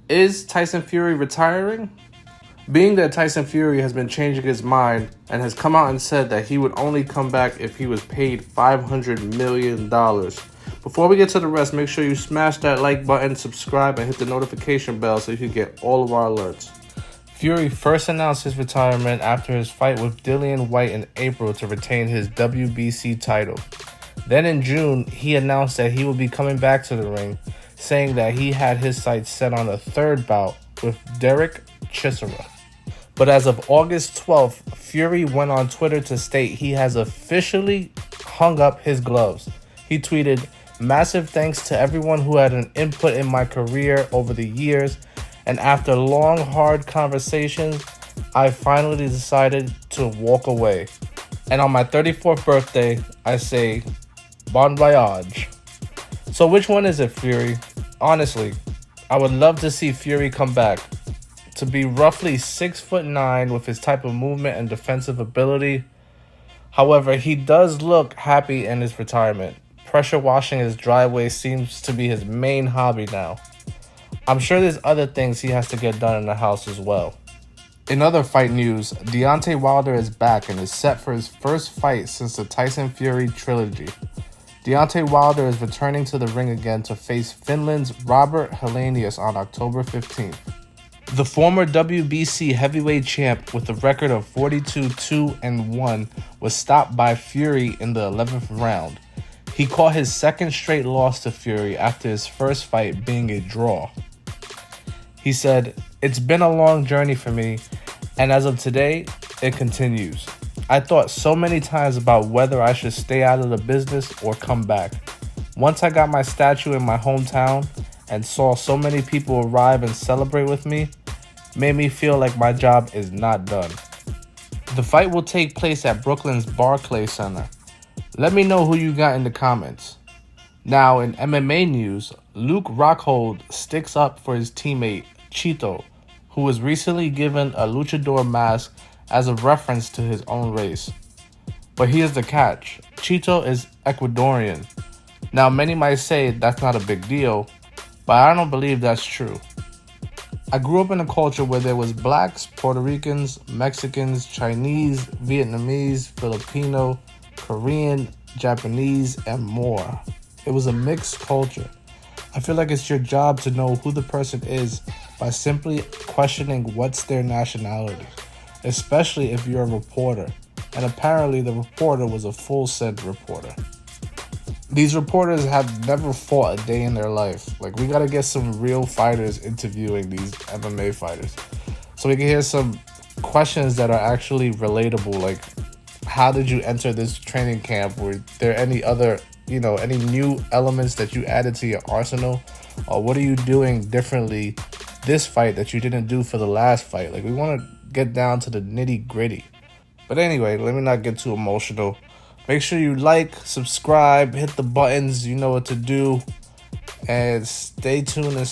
Is Tyson Fury retiring? Being that Tyson Fury has been changing his mind and has come out and said that he would only come back if he was paid $500 million. Before we get to the rest, make sure you smash that like button, subscribe, and hit the notification bell so you can get all of our alerts. Fury first announced his retirement after his fight with Dillian Whyte in April to retain his WBC title. Then in June, he announced that he would be coming back to the ring, saying that he had his sights set on a third bout with Derek Chisora. But as of August 12th, Fury went on Twitter to state he has officially hung up his gloves. He tweeted, "Massive thanks to everyone who had an input in my career over the years, and after long, hard conversations, I finally decided to walk away. And on my 34th birthday, I say, bon voyage." So which one is it, Fury? Honestly, I would love to see Fury come back. To be roughly 6'9" with his type of movement and defensive ability. However, he does look happy in his retirement. Pressure washing his driveway seems to be his main hobby now. I'm sure there's other things he has to get done in the house as well. In other fight news, Deontay Wilder is back and is set for his first fight since the Tyson Fury trilogy. Deontay Wilder is returning to the ring again to face Finland's Robert Helenius on October 15th. The former WBC heavyweight champ with a record of 42-2-1 was stopped by Fury in the 11th round. He caught his second straight loss to Fury after his first fight being a draw. He said, "It's been a long journey for me, and as of today, it continues. I thought so many times about whether I should stay out of the business or come back. Once I got my statue in my hometown and saw so many people arrive and celebrate with me, made me feel like my job is not done." The fight will take place at Brooklyn's Barclays Center. Let me know who you got in the comments. Now in MMA news, Luke Rockhold sticks up for his teammate Chito, who was recently given a luchador mask as a reference to his own race. But here's the catch: Chito is Ecuadorian. Now many might say that's not a big deal, but I don't believe that's true. I grew up in a culture where there was blacks, Puerto Ricans, Mexicans, Chinese, Vietnamese, Filipino, Korean, Japanese, and more. It was a mixed culture. I feel like it's your job to know who the person is by simply questioning what's their nationality, especially if you're a reporter. And apparently the reporter was a full-send reporter. These reporters have never fought a day in their life. Like, we gotta get some real fighters interviewing these MMA fighters so we can hear some questions that are actually relatable. Like, how did you enter this training camp? Were there any other, any new elements that you added to your arsenal? Or what are you doing differently this fight that you didn't do for the last fight? Like, we want to get down to the nitty gritty. But anyway, let me not get too emotional. Make sure you like, subscribe, hit the buttons, you know what to do, and stay tuned and